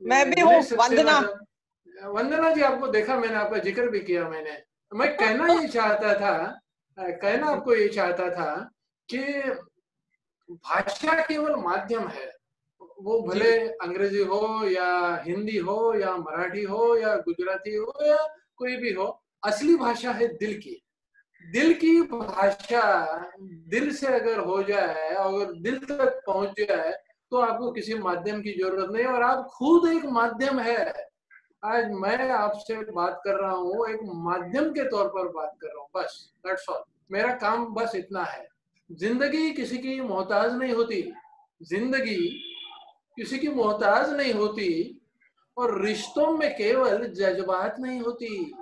मैं भी हूँ ले सकते वंदना। मतलब वंदना जी, आपको देखा मैंने, आपका जिक्र भी किया मैंने। मैं कहना ये चाहता था, कहना आपको ये चाहता था कि भाषा केवल माध्यम है। वो जी भले अंग्रेजी हो या हिंदी हो या मराठी हो या गुजराती हो या कोई भी हो, असली भाषा है दिल की। दिल की भाषा दिल से अगर हो जाए, अगर दिल तक पहुंच जाए, तो आपको किसी माध्यम की जरूरत नहीं, और आप खुद एक माध्यम है। आज मैं आपसे बात कर रहा हूँ, एक माध्यम के तौर पर बात कर रहा हूँ, बस दैट्स ऑल। मेरा काम बस इतना है। जिंदगी किसी की मोहताज नहीं होती, जिंदगी किसी की मोहताज नहीं होती, और रिश्तों में केवल जज्बात नहीं होती।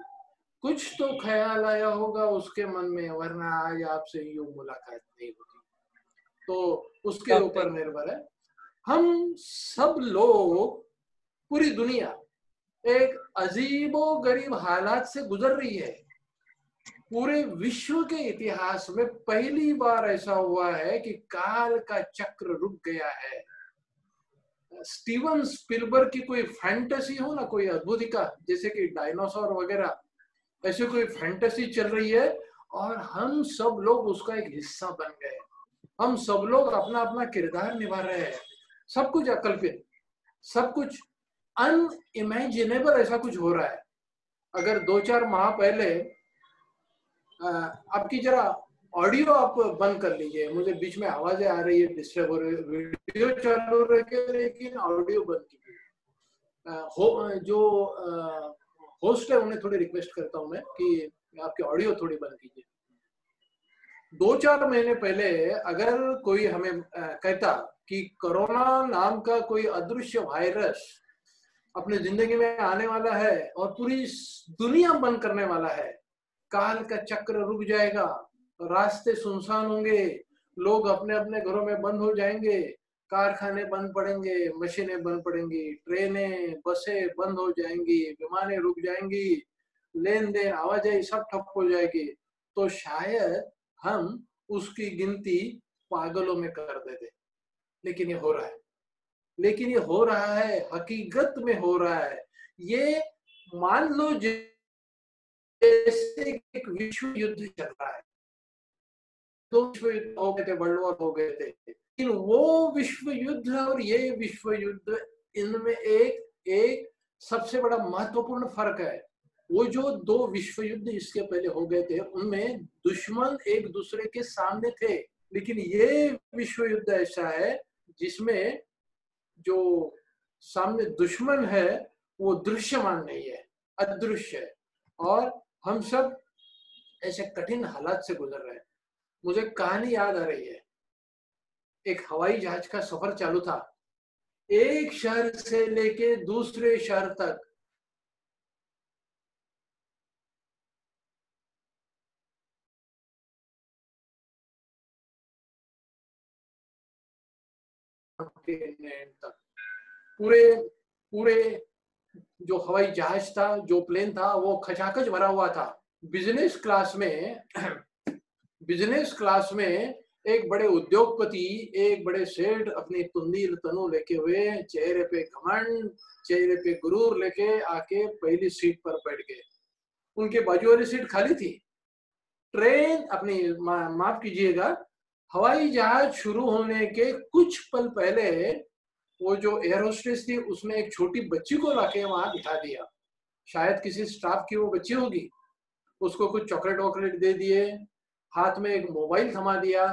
कुछ तो ख्याल आया होगा उसके मन में, वरना आज आपसे यूं मुलाकात नहीं होती। तो उसके बात है। ऊपर निर्भर है। हम सब लोग, पूरी दुनिया एक अजीबो गरीब हालात से गुजर रही है। पूरे विश्व के इतिहास में पहली बार ऐसा हुआ है कि काल का चक्र रुक गया है। स्टीवन स्पिलबर्ग की कोई फैंटेसी हो ना, कोई अद्भुतिका, जैसे कि डायनासोर वगैरह, ऐसे कोई फैंटेसी चल रही है, और हम सब लोग उसका एक हिस्सा बन गए। हम सब लोग अपना अपना किरदार निभा रहे हैं। सब कुछ अकल्पित, सब कुछ अनइमेजिनेबल, ऐसा कुछ हो रहा है। अगर 2-4 माह पहले, आपकी जरा ऑडियो आप बंद कर लीजिए, मुझे बीच में आवाजें आ रही है, डिस्टर्ब हो रही है। वीडियो चालू रखे लेकिन ऑडियो बंद कीजिए। जो होस्ट है उन्हें थोड़ी रिक्वेस्ट करता हूं मैं कि आपकी ऑडियो थोड़ी बंद कीजिए। 2-4 महीने पहले अगर कोई हमें कहता कि कोरोना नाम का कोई अदृश्य वायरस अपनी जिंदगी में आने वाला है और पूरी दुनिया बंद करने वाला है, काल का चक्र रुक जाएगा, रास्ते सुनसान होंगे, लोग अपने अपने घरों में बंद हो जाएंगे, कारखाने बंद पड़ेंगे, मशीनें बंद पड़ेंगी, ट्रेनें बसें बंद हो जाएंगी, विमानें रुक जाएंगी, लेन देन आवाजाही सब ठप हो जाएगी, तो शायद हम उसकी गिनती पागलों में कर देते। लेकिन ये हो रहा है, लेकिन ये हो रहा है, हकीकत में हो रहा है। ये मान लो जैसे एक विश्व युद्ध चल रहा है। 2 विश्व युद्ध हो गए थे, वर्ल्ड वॉर हो गए थे, लेकिन वो विश्व युद्ध और ये विश्व युद्ध, इनमें एक एक सबसे बड़ा महत्वपूर्ण फर्क है। वो जो 2 विश्व युद्ध इसके पहले हो गए थे, उनमें दुश्मन एक दूसरे के सामने थे, लेकिन ये विश्व युद्ध ऐसा है जिसमें जो सामने दुश्मन है वो दृश्यमान नहीं है, अदृश्य है। और हम सब ऐसे कठिन हालात से गुजर रहे हैं। मुझे कहानी याद आ रही है। एक हवाई जहाज का सफर चालू था, एक शहर से लेके दूसरे शहर तक। तक पूरे पूरे जो हवाई जहाज था, जो प्लेन था, वो खचाखच भरा हुआ था। बिजनेस क्लास में बिजनेस क्लास में एक बड़े उद्योगपति, एक बड़े सेठ अपनी तुंदील तनु लेके हुए, चेहरे पे घमंड, चेहरे पे गुरूर लेके आके पहली सीट पर बैठ गए। उनके बाजू वाली सीट खाली थी। ट्रेन अपनी माफ कीजिएगा, हवाई जहाज शुरू होने के कुछ पल पहले वो जो एयर होस्टेस थी, उसने एक छोटी बच्ची को लाके वहां बिठा दिया। शायद किसी स्टाफ की वो बच्ची होगी। उसको कुछ चॉकलेट वॉकलेट दे दिए, हाथ में एक मोबाइल थमा दिया,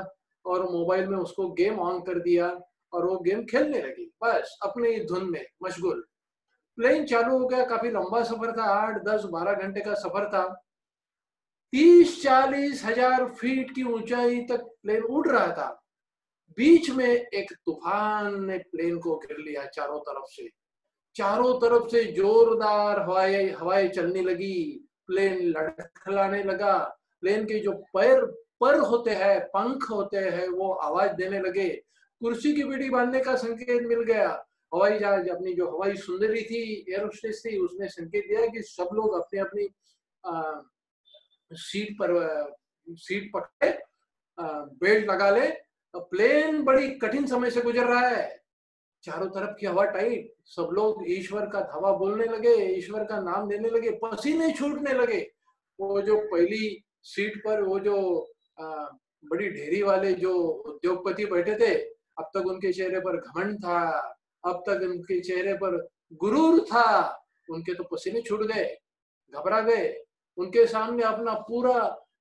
और मोबाइल में उसको गेम ऑन कर दिया, और वो गेम खेलने लगी, बस अपनी धुन में मशगूल। प्लेन चालू हो गया। काफी लंबा सफर था, 8-10-12 घंटे का सफर था। 30-40 हजार फीट की ऊंचाई तक प्लेन उड़ रहा था। बीच में एक तूफान ने प्लेन को घेर लिया चारों तरफ से। चारों तरफ से जोरदार हवाएं हवाएं चलने लगी। प्लेन लड़खड़ाने लगा। प्लेन के जो पैर पर होते हैं, पंख होते हैं, वो आवाज देने लगे। कुर्सी की बीड़ी बांधने का संकेत मिल गया। हवाई जहाज, अपनी जो हवाई सुंदरी थी, एयर होस्टेस थी, उसने संकेत दिया कि सब लोग अपनी अपनी सीट पर सीट पकड़े, बेल्ट लगा ले। प्लेन बड़ी कठिन समय से गुजर रहा है। चारों तरफ की हवा टाइट, सब लोग ईश्वर का धावा बोलने लगे, ईश्वर का नाम लेने लगे, पसीने छूटने लगे। वो जो पहली सीट पर वो जो बड़ी ढेरी वाले जो उद्योगपति बैठे थे, अब तक उनके चेहरे पर घमंड था, अब तक उनके चेहरे पर गुरूर था, उनके तो पसीने छूट गए, घबरा गए। उनके सामने अपना पूरा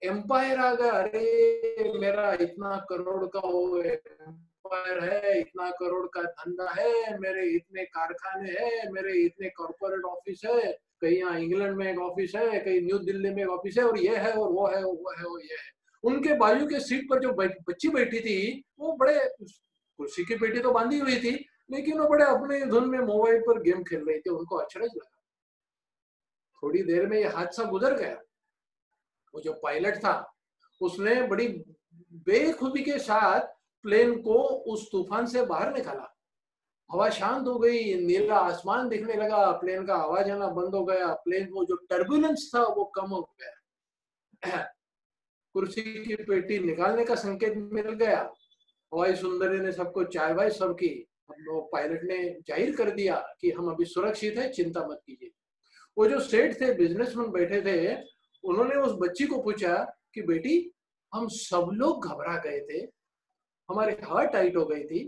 एम्पायर आ गया। अरे मेरा इतना करोड़ का वो एम्पायर है, इतना करोड़ का धंधा है, मेरे इतने कारखाने हैं, मेरे इतने कॉर्पोरेट ऑफिस है, कहीं यहाँ इंग्लैंड में एक ऑफिस है, कहीं न्यू दिल्ली में एक ऑफिस है, और ये है और वो है, वो है और ये है। उनके बाजू के सीट पर जो बच्ची बैठी थी, वो बड़े, कुर्सी की पेटी तो बांधी हुई थी, लेकिन वो बड़े अपने धुन में मोबाइल पर गेम खेल रहे थे। उनको अचरज लगा। थोड़ी देर में ये हादसा गुजर गया। वो जो पायलट था उसने बड़ी बेखूबी के साथ प्लेन को उस तूफान से बाहर निकाला। हवा शांत हो गई, नीला आसमान दिखने लगा, प्लेन का आवाज आना बंद हो गया, प्लेन को जो टर्बुलेंस था वो कम हो गया। कुर्सी की पेटी निकालने का संकेत मिल गया। हवाई सुंदरी ने सबको चाय वाय सब की। पायलट ने जाहिर कर दिया कि हम अभी सुरक्षित है, चिंता मत कीजिए। वो जो सेठ थे, बिजनेसमैन बैठे थे, उन्होंने उस बच्ची को पूछा कि बेटी, हम सब लोग घबरा गए थे, हमारी हवा टाइट हो गई थी,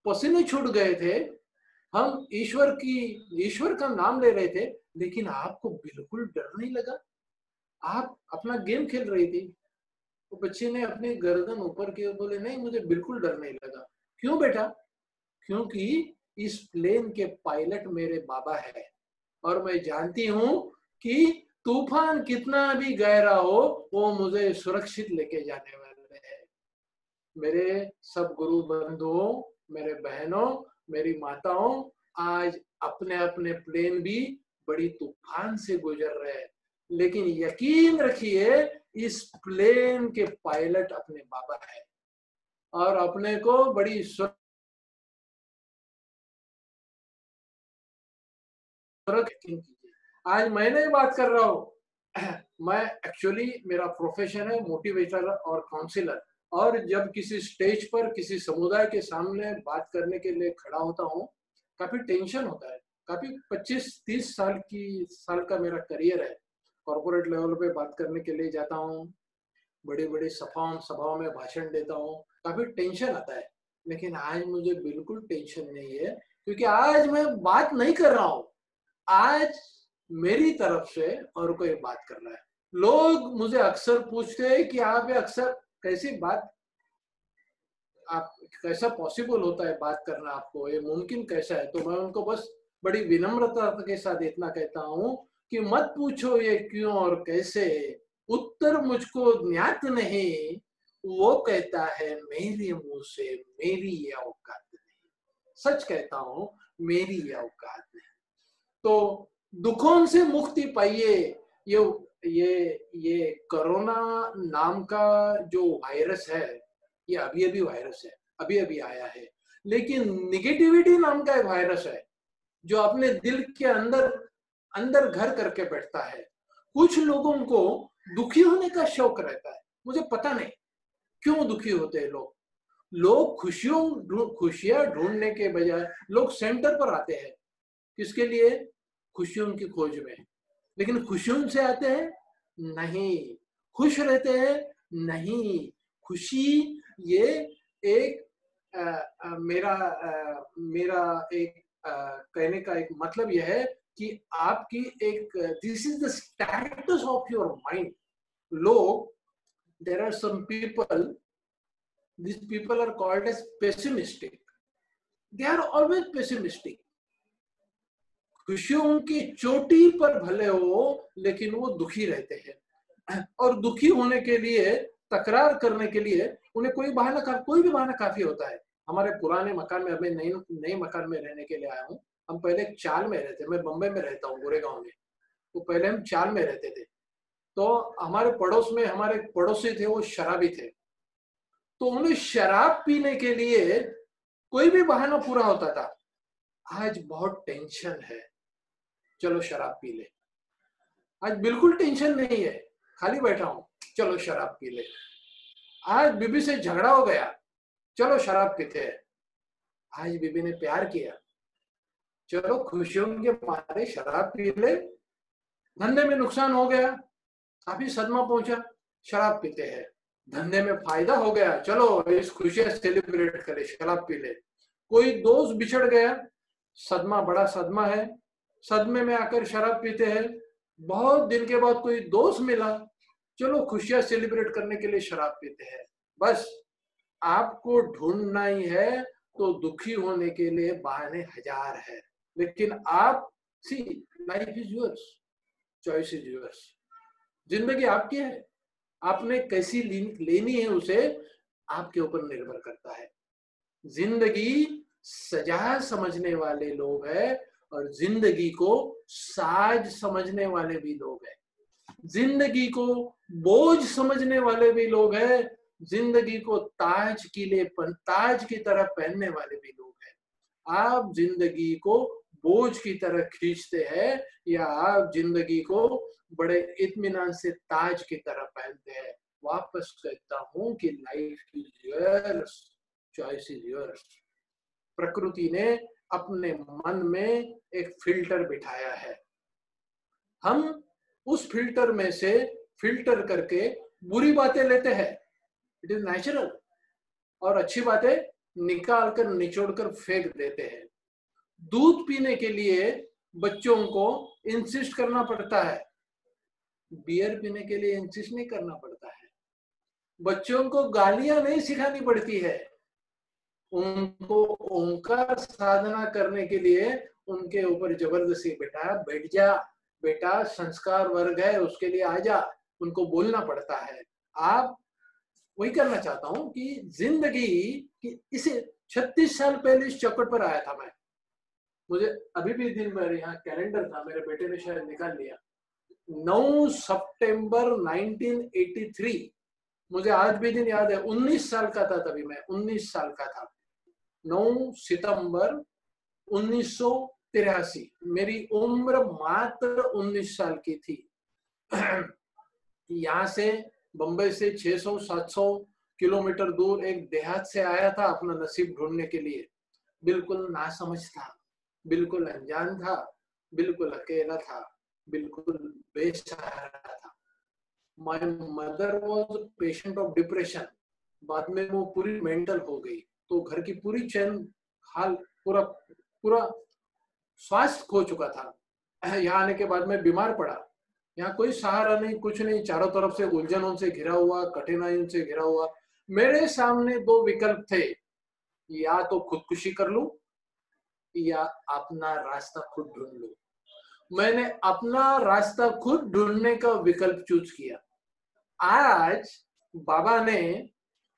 पसीने छूट गए थे, हम ईश्वर का नाम ले रहे थे, लेकिन आपको बिल्कुल डर नहीं लगा, आप अपना गेम खेल रही थी। तो बच्ची ने अपनी गर्दन ऊपर की और बोले, नहीं, मुझे बिल्कुल डर नहीं लगा। क्यों बेटा? क्योंकि इस प्लेन के पायलट मेरे बाबा है, और मैं जानती हूं कि तूफान कितना भी गहरा हो, वो मुझे सुरक्षित लेके जाने वाले हैं। मेरे सब गुरु बंधुओं, मेरे बहनों, मेरी माताओं, आज अपने अपने प्लेन भी बड़ी तूफान से गुजर रहे हैं, लेकिन यकीन रखिए इस प्लेन के पायलट अपने बाबा है, और अपने को बड़ी आज मैं नहीं बात कर रहा हूँ। मैं एक्चुअली, मेरा प्रोफेशन है मोटिवेटर और काउंसलर, और जब किसी स्टेज पर किसी समुदाय के सामने बात करने के लिए खड़ा होता हूँ, काफी टेंशन होता है। काफी 25-30 साल का मेरा करियर है। कॉर्पोरेट लेवल पे बात करने के लिए जाता हूँ, बड़ी बड़ी सभाओं में भाषण देता हूँ, काफी टेंशन आता है। लेकिन आज मुझे बिल्कुल टेंशन नहीं है, क्योंकि आज मैं बात नहीं कर रहा हूँ, आज मेरी तरफ से और कोई बात कर रहा है। लोग मुझे अक्सर पूछते हैं कि आप ये अक्सर कैसी बात, आप कैसा पॉसिबल होता है बात करना, आपको ये मुमकिन कैसा है? तो मैं उनको बस बड़ी विनम्रता के साथ इतना कहता हूँ कि मत पूछो ये क्यों और कैसे, उत्तर मुझको ज्ञात नहीं, वो कहता है मेरे मुंह से मेरी ये औकात नहीं। सच कहता हूँ, मेरी ये औकात नहीं। तो दुखों से मुक्ति पाइए। ये कोरोना नाम का जो वायरस है, ये अभी वायरस है, अभी आया है, लेकिन निगेटिविटी नाम का एक वायरस है जो अपने दिल के अंदर अंदर घर करके बैठता है। कुछ लोगों को दुखी होने का शौक रहता है, मुझे पता नहीं क्यों दुखी होते हैं लोग। लोग खुशियां ढूंढने के बजाय लोग सेंटर पर आते हैं, किसके लिए? खुशियों की खोज में। लेकिन खुशियों से आते हैं नहीं, खुश रहते हैं नहीं। खुशी ये एक मेरा एक कहने का एक मतलब यह है कि आपकी एक, this is the status of your mind. लोग, there are some people, these people are called as pessimistic. They are always pessimistic. खुशियों की चोटी पर भले हो, लेकिन वो दुखी रहते हैं, और दुखी होने के लिए, तकरार करने के लिए उन्हें कोई भी बहाना काफी होता है। हमारे पुराने मकान में, अभी नए मकान में रहने के लिए आया हूँ। हम पहले एक चाल में रहते, मैं बम्बई में रहता हूँ, गोरेगांव में। तो पहले हम चाल में रहते थे। तो हमारे पड़ोस में हमारे पड़ोसी थे, वो शराबी थे। तो उन्हें शराब पीने के लिए कोई भी बहाना पूरा होता था। आज बहुत टेंशन है, चलो शराब पी ले। आज बिल्कुल टेंशन नहीं है, खाली बैठा हूं, चलो शराब पी ले। आज बीबी से झगड़ा हो गया, चलो शराब पीते हैं। आज बीबी ने प्यार किया, चलो खुशियों के मारे शराब पी ले, धंधे में नुकसान हो गया, काफी सदमा पहुंचा, शराब पीते हैं, धंधे में फायदा हो गया, चलो इस खुशियां सेलिब्रेट करें, शराब पी ले। कोई दोस्त बिछड़ गया, सदमा बड़ा सदमा है, सदमे में आकर शराब पीते हैं, बहुत दिन के बाद कोई दोस्त मिला, चलो खुशियां सेलिब्रेट करने के लिए शराब पीते हैं। बस आपको ढूंढना ही है तो दुखी होने के लिए बहाने हजार है, लेकिन आप see life is yours, choice is yours, जिंदगी आपकी है, आपने कैसी लेनी है उसे आपके ऊपर निर्भर करता है। जिंदगी सजा समझने वाले लोग हैं और जिंदगी को साज समझने वाले भी लोग हैं, जिंदगी को बोझ समझने वाले भी लोग हैं, जिंदगी को ताज की तरह पहनने वाले भी लोग हैं। आप जिंदगी को बोझ की तरह खींचते हैं या आप जिंदगी को बड़े इत्मीनान से ताज की तरह पहनते हैं। वापस कहता हूं कि life is yours, choice is yours. प्रकृति ने अपने मन में एक फिल्टर बिठाया है, हम उस फिल्टर में से फिल्टर करके बुरी बातें लेते हैं, इट इज नेचुरल, और अच्छी बातें निकाल कर निचोड़ कर फेंक देते हैं। दूध पीने के लिए बच्चों को इंसिस्ट करना पड़ता है, बियर पीने के लिए इंसिस्ट नहीं करना पड़ता है। बच्चों को गालियां नहीं सिखानी पड़ती है, उनको ओंकार साधना करने के लिए उनके ऊपर जबरदस्ती बेटा बैठ जा, बेटा संस्कार वर्ग है उसके लिए आ जा, उनको बोलना पड़ता है। आप वही करना चाहता हूं कि जिंदगी की इसे 36 साल पहले इस चौकट पर आया था मैं, मुझे अभी भी दिन भर यहाँ कैलेंडर था, मेरे बेटे ने शायद निकाल लिया, 9 सितंबर 1983, मुझे आज भी दिन याद है, 19 साल का था तभी मैं, 19 साल का था, 9 सितंबर 1983, मेरी उम्र मात्र 19 साल की थी। यहाँ से बंबई से 600-700 किलोमीटर दूर एक देहात से आया था अपना नसीब ढूंढने के लिए, बिल्कुल नासमझ था, बिल्कुल अनजान था, बिल्कुल अकेला था, बिल्कुल बेसहारा था। My mother was patient of depression, बाद में वो पूरी मेंटल हो गई, तो घर की पूरी चैन हाल पूरा स्वास्थ्य खो चुका था। यहाँ आने के बाद में बीमार पड़ा, यहाँ कोई सहारा नहीं, कुछ नहीं, चारों तरफ से उलझनों से घिरा हुआ, कठिनाइयों से घिरा हुआ। मेरे सामने दो विकल्प थे, या तो खुदकुशी कर लूं या अपना रास्ता खुद ढूंढ लूं। मैंने अपना रास्ता खुद ढूंढने का विकल्प चूज किया। आज बाबा ने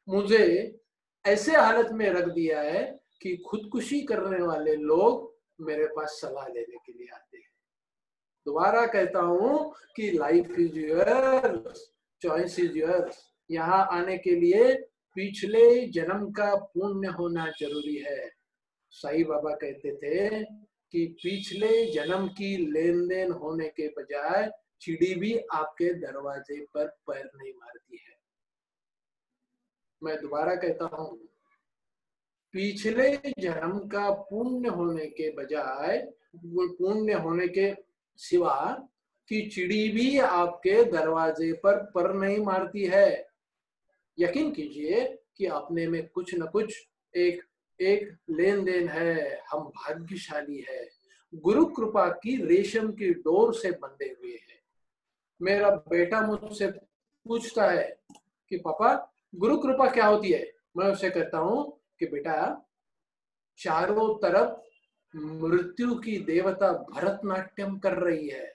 मुझे ऐसे हालत में रख दिया है कि खुदकुशी करने वाले लोग मेरे पास सलाह लेने के लिए आते हैं। दोबारा कहता हूं कि life is yours, choice is yours. यहाँ आने के लिए पिछले जन्म का पुण्य होना जरूरी है। साईं बाबा कहते थे कि पिछले जन्म की लेन देन होने के बजाय चिड़ी भी आपके दरवाजे पर पैर नहीं मारती है। मैं दोबारा कहता हूं, पिछले जन्म का पुण्य होने के बजाय, पुण्य होने के सिवा कि चिड़ी भी आपके दरवाजे पर पर नहीं मारती है। यकीन कीजिए कि अपने में कुछ न कुछ एक लेन देन है, हम भाग्यशाली है, गुरु कृपा की रेशम की डोर से बंधे हुए हैं। मेरा बेटा मुझसे पूछता है कि पापा गुरु कृपा क्या होती है? मैं उसे कहता हूं कि बेटा, चारों तरफ मृत्यु की देवता भरतनाट्यम कर रही है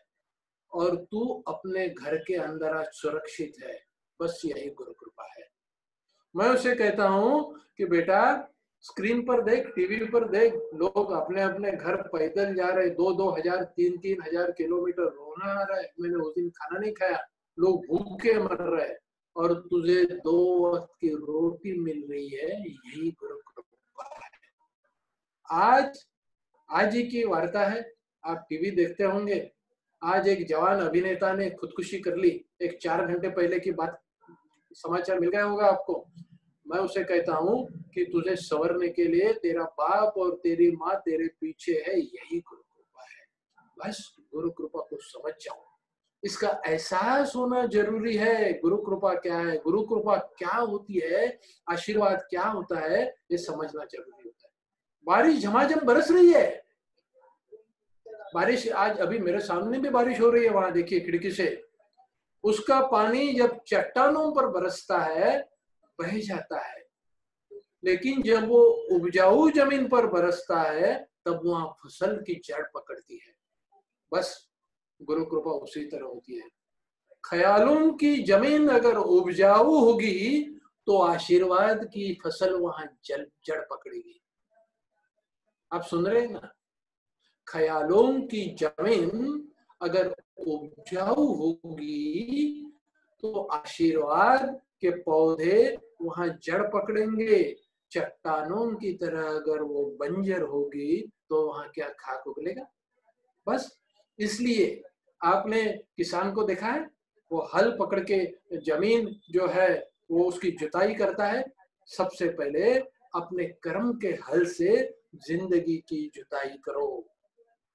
और तू अपने घर के अंदर आज सुरक्षित है, बस यही गुरु कृपा है। मैं उसे कहता हूं कि बेटा, स्क्रीन पर देख, टीवी पर देख, लोग अपने अपने घर पैदल जा रहे, 2-2 हजार 3-3 हजार किलोमीटर, रोना आ रहा है, मैंने उस दिन खाना नहीं खाया, लोग भूखे मर रहे, और तुझे 2 वक्त की रोटी मिल रही है, यही गुरु कृपा है। आज ही की वार्ता है, आप टीवी देखते होंगे, आज एक जवान अभिनेता ने खुदकुशी कर ली, एक 4 घंटे पहले की बात, समाचार मिल गया होगा आपको। मैं उसे कहता हूँ कि तुझे संवरने के लिए तेरा बाप और तेरी माँ तेरे पीछे है, यही गुरु कृपा है। बस गुरु कृपा को समझ जाओ, इसका एहसास होना जरूरी है। गुरु कृपा क्या है, गुरु कृपा क्या होती है, आशीर्वाद क्या होता है, ये समझना जरूरी होता है। बारिश झमाझम बरस रही है, बारिश आज अभी मेरे सामने भी बारिश हो रही है, वहां देखिए खिड़की से। उसका पानी जब चट्टानों पर बरसता है बह जाता है, लेकिन जब वो उपजाऊ जमीन पर बरसता है तब वहां फसल की जड़ पकड़ती है। बस गुरु कृपा उसी तरह होती है। ख्यालों की जमीन अगर उपजाऊ होगी तो आशीर्वाद की फसल वहां जड़ पकड़ेगी। आप सुन रहे हैं ना? ख्यालों की जमीन अगर उपजाऊ होगी तो आशीर्वाद के पौधे वहां जड़ पकड़ेंगे। चट्टानों की तरह अगर वो बंजर होगी तो वहां क्या खाक उगलेगा? बस इसलिए आपने किसान को देखा है, वो हल पकड़ के जमीन जो है वो उसकी जुताई करता है। सबसे पहले अपने कर्म के हल से जिंदगी की जुताई करो।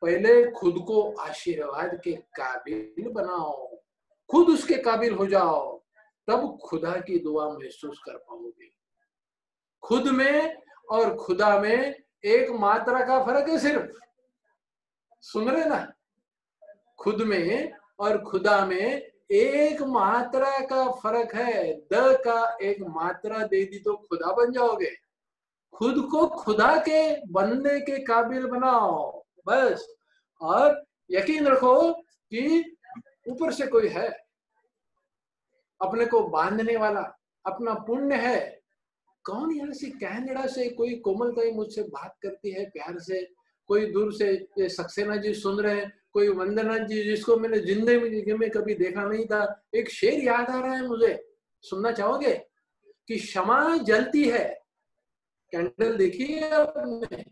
पहले खुद को आशीर्वाद के काबिल बनाओ, खुद उसके काबिल हो जाओ, तब खुदा की दुआ महसूस कर पाओगे। खुद में और खुदा में एक मात्रा का फर्क है सिर्फ, सुन रहे ना? खुद में और खुदा में एक मात्रा का फर्क है। द का एक मात्रा दे दी तो खुदा बन जाओगे। खुद को खुदा के बनने के काबिल बनाओ बस। और यकीन रखो कि ऊपर से कोई है अपने को बांधने वाला, अपना पुण्य है। कौन यहाँ से कनाडा से कोई कोमलताई मुझसे बात करती है प्यार से, कोई दूर से ये सक्सेना जी सुन रहे हैं, कोई वंदना जी जिसको मैंने जिंदगी में कभी देखा नहीं था। एक शेर याद आ रहा है मुझे, सुनना चाहोगे? कि क्षमा जलती है, कैंडल देखी है आपने?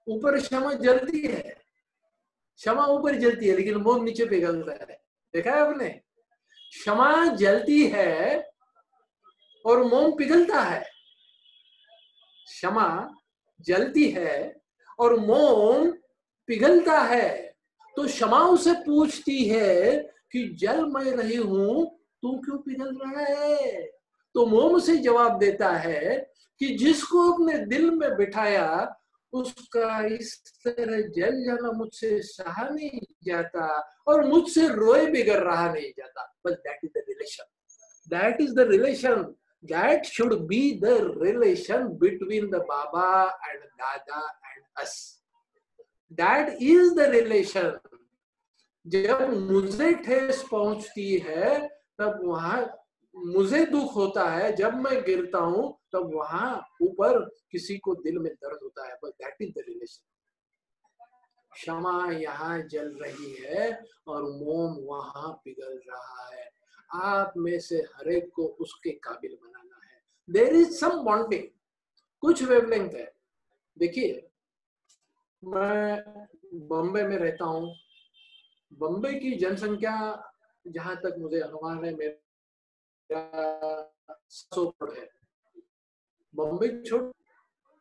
ऊपर क्षमा जलती है, क्षमा ऊपर जलती है लेकिन मोम नीचे पिघलता है। देखा है आपने? क्षमा जलती है और मोम पिघलता है। क्षमा जलती है और मोम पिघलता है। तो क्षमा उसे पूछती है कि जल मैं रही हूं, तू क्यों पिघल रहा है? तो मोम से जवाब देता है कि जिसको अपने दिल में बिठाया उसका इस तरह जल जाना मुझसे सहा नहीं जाता और मुझसे रोए बिगड़ रहा नहीं जाता। बस that is the relation, that is the relation, that should be the relation between the Baba and Dada and us. That is the relation. जब मुझे ठेस पहुंचती है तब वहां मुझे दुख होता है, जब मैं गिरता हूं तब वहां ऊपर किसी को दिल में दर्द होता है। बस दैट इज द रिलेशन। क्षमा यहाँ जल रही है और मोम वहां पिघल रहा है। आप में से हर एक को उसके काबिल बनाना है। देयर इज सम बॉन्डिंग, कुछ वेवलेंथ है। देखिए मैं बॉम्बे में रहता हूँ, बॉम्बे की जनसंख्या जहां तक मुझे अनुमान है मेरा 100 करोड़ है। बॉम्बे छोड़,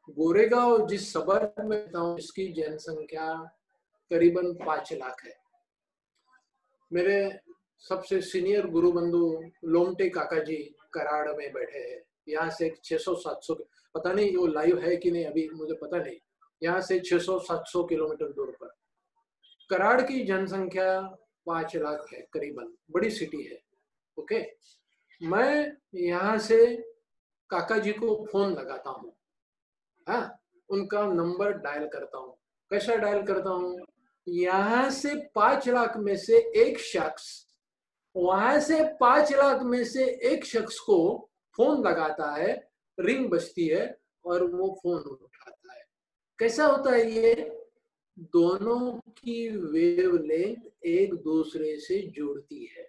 गोरेगांव जिस शहर में रहता हूँ इसकी जनसंख्या करीबन 5 लाख है। मेरे सबसे सीनियर गुरु बंधु लोमटे काका जी कराड़ में बैठे हैं। यहाँ से 600-700, पता नहीं वो लाइव है कि नहीं अभी मुझे पता नहीं, यहाँ से 600-700 किलोमीटर दूर पर कराड़ की जनसंख्या 5 लाख है करीबन, बड़ी सिटी है। ओके, मैं यहाँ से काका जी को फोन लगाता हूँ, हाँ, उनका नंबर डायल करता हूँ। कैसा डायल करता हूँ? यहाँ से 5 लाख में से एक शख्स, वहां से 5 लाख में से एक शख्स को फोन लगाता है, रिंग बजती है और वो फोन उठाता है। कैसा होता है ये? दोनों की वेवलेंथ एक दूसरे से जुड़ती है।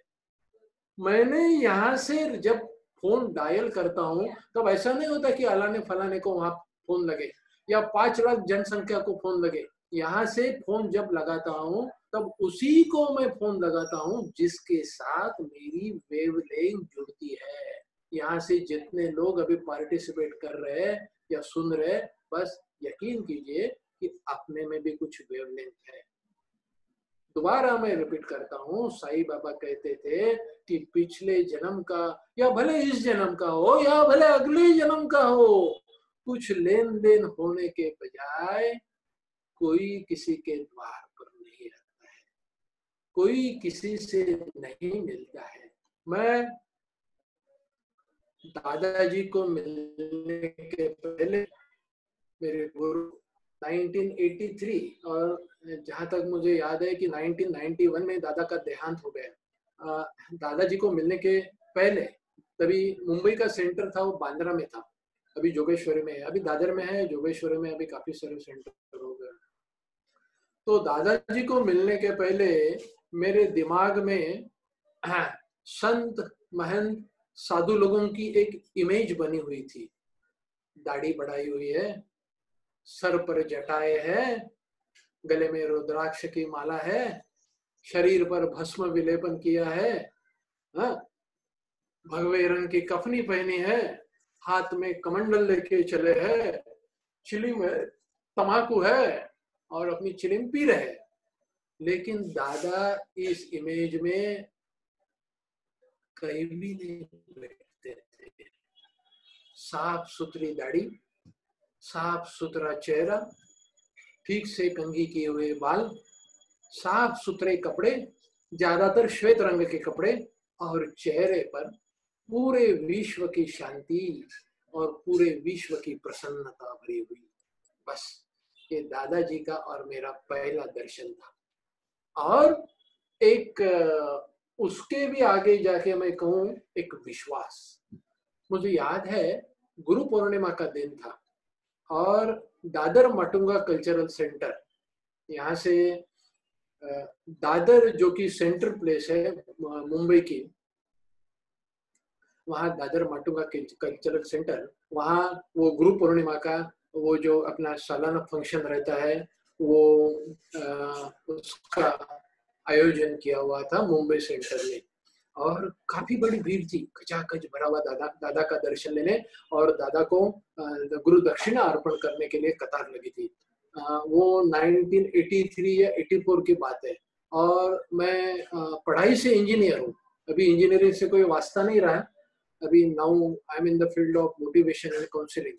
मैंने यहाँ से जब फोन डायल करता हूँ तब ऐसा नहीं होता कि अलाने फलाने को वहां फोन लगे या 5 लाख जनसंख्या को फोन लगे। यहाँ से फोन जब लगाता हूँ तब उसी को मैं फोन लगाता हूँ जिसके साथ मेरी वेवलेंथ जुड़ती है। यहाँ से जितने लोग अभी पार्टिसिपेट कर रहे हैं या सुन रहे हैं, बस यकीन कीजिए कि अपने में भी कुछ वेवलेंथ है। दोबारा मैं रिपीट करता हूँ, साईं बाबा कहते थे कि पिछले जन्म का या भले इस जन्म का हो या भले अगले जन्म का हो, कुछ लेन देन होने के बजाय कोई किसी के द्वार पर नहीं आता है, कोई किसी से नहीं मिलता है। मैं दादाजी को मिलने के पहले मेरे गुरु 1983 और जहाँ तक मुझे याद है कि 1991 में दादा का देहांत हो गया। दादाजी को मिलने के पहले तभी मुंबई का सेंटर था, वो बांद्रा में था, अभी जोगेश्वरी में है, अभी दादर में है, जोगेश्वरी में अभी काफी सारे सेंटर हो गए। तो दादाजी को मिलने के पहले मेरे दिमाग में संत महंत साधु लोगों की एक इमेज बनी हुई थी। दाढ़ी बढ़ाई हुई है, सर पर जटाएं है, गले में रुद्राक्ष की माला है, शरीर पर भस्म विलेपन किया है, भगवे रंग की कफनी पहनी है, हाथ में कमंडल लेके चले हैं, चिलिम में तमाकू है और अपनी चिलिम पी रहे। लेकिन दादा इस इमेज में कहीं भी नहीं बैठते थे। साफ सुथरी दाढ़ी, साफ सुथरा चेहरा, ठीक से कंघी किए हुए बाल, साफ सुथरे कपड़े, ज्यादातर श्वेत रंग के कपड़े, और चेहरे पर पूरे विश्व की शांति और पूरे विश्व की प्रसन्नता भरी हुई। बस ये दादाजी का और मेरा पहला दर्शन था। और एक उसके भी आगे जाके मैं कहूँ एक विश्वास। मुझे याद है गुरु पूर्णिमा का दिन था और दादर माटुंगा कल्चरल सेंटर, यहाँ से दादर जो कि सेंटर प्लेस है मुंबई की, वहाँ दादर माटुंगा कल्चरल सेंटर, वहाँ वो गुरु पूर्णिमा का वो जो अपना सालाना फंक्शन रहता है वो उसका आयोजन किया हुआ था मुंबई सेंटर में। और काफी बड़ी भीड़ थी, खचाखच भरा हुआ दादा का दर्शन लेने और दादा को गुरु दक्षिणा अर्पण करने के लिए कतार लगी थी। वो 1983 या 84 की बात है और मैं पढ़ाई से इंजीनियर हूँ, अभी इंजीनियरिंग से कोई वास्ता नहीं रहा, अभी now I am in the field of motivation and counselling.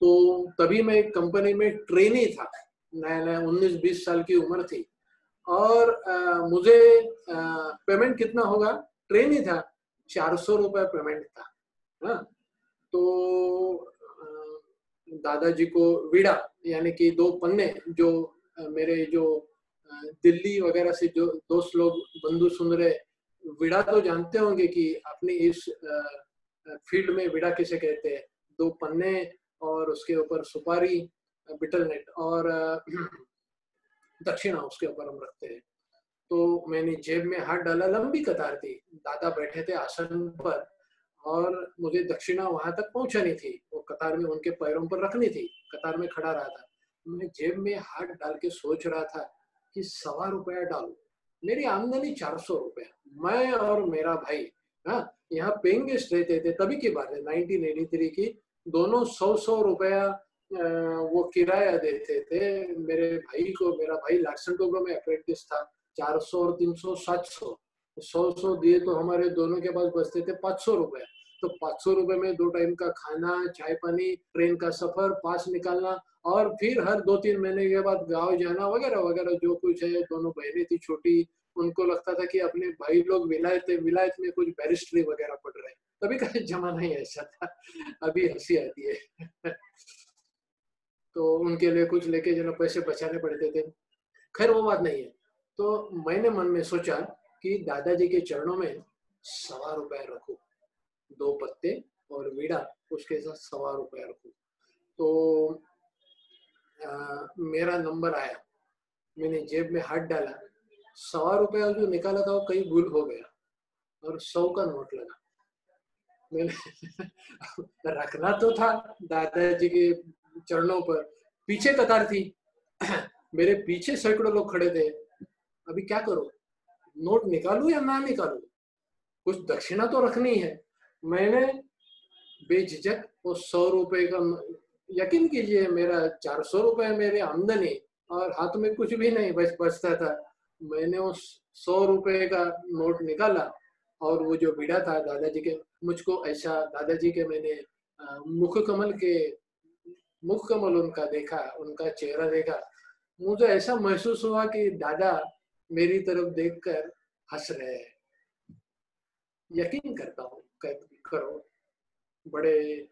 तो तभी मैं एक कंपनी में ट्रेनी था, नया 19-20 साल की उम्र थी और मुझे पेमेंट कितना होगा, ट्रेन ही था, 400 रुपये पेमेंट था। हाँ, तो दादाजी को वीड़ा यानी कि 2 पन्ने, जो मेरे जो दिल्ली वगैरह से जो दोस्त लोग बंधु सुन रहे, वीड़ा तो जानते होंगे कि अपनी इस फील्ड में वीड़ा किसे कहते हैं। 2 पन्ने और उसके ऊपर सुपारी, बिटल नेट और दक्षिणा उसके ऊपर हम रखते हैं। तो मैंने जेब में हाथ डाला, लंबी कतार थी, दादा बैठे थे आसन पर और मुझे दक्षिणा वहां तक पहुंचानी थी, वो कतार में उनके पैरों पर रखनी थी, कतार में खड़ा रहा था। मैं जेब में हाथ डाल के सोच रहा था कि ₹1.25 डालूं। मेरी आमदनी 400 रुपया, मैं और मेरा भाई यहाँ पेइंग गेस्ट रहते थे, तभी की बात है 1983 की, दोनों 100 रुपया वो किराया देते थे मेरे भाई को। मेरा भाई लार्सन टोब्रो में अप्रेंटिस था, 400 और 300 700, 100 दिए तो हमारे दोनों के पास बचते थे 500 रुपए। तो 500 रुपए में 2 टाइम का खाना, चाय पानी, ट्रेन का सफर, पास निकालना और फिर हर 2-3 महीने के बाद गाँव जाना वगैरह वगैरह जो कुछ है। दोनों बहनें थी छोटी, उनको लगता था कि अपने भाई लोग विलायत में कुछ बैरिस्ट्री वगैरह पढ़ रहे हैं, तभी का जमाना ही ऐसा था, अभी हंसी आती है। तो उनके लिए कुछ लेके जो पैसे बचाने पड़ते थे, खैर वो बात नहीं है। तो मैंने मन में सोचा कि दादाजी के चरणों में ₹1.25 रखूं, 2 पत्ते और वीड़ा, उसके साथ ₹1.25 रखूं। तो मेरा नंबर आया, मैंने जेब में हाथ डाला, ₹1.25 जो निकाला था वो कहीं भूल हो गया और 100 का नोट लगा। मैंने रखना तो था दादाजी के चरणों पर, पीछे कतार थी, मेरे पीछे सैकड़ों लोग खड़े थे, अभी क्या करूं, नोट निकालूं या ना निकालूं, कुछ दक्षिणा तो रखनी है। मैंने बेझिझक वो 100 रुपए का, यकीन कीजिए मेरा 400 रुपए मेरे आमदनी और हाथ में कुछ भी नहीं बचता था। मैंने उस 100 रुपए का नोट निकाला और वो जो बीड़ा था दादाजी के, मुझको ऐसा दादाजी के मैंने मुख कमल उनका देखा, उनका चेहरा देखा, मुझे ऐसा महसूस हुआ कि दादा मेरी तरफ देखकर हंस रहे हैं। यकीन करता हूँ करो, बड़े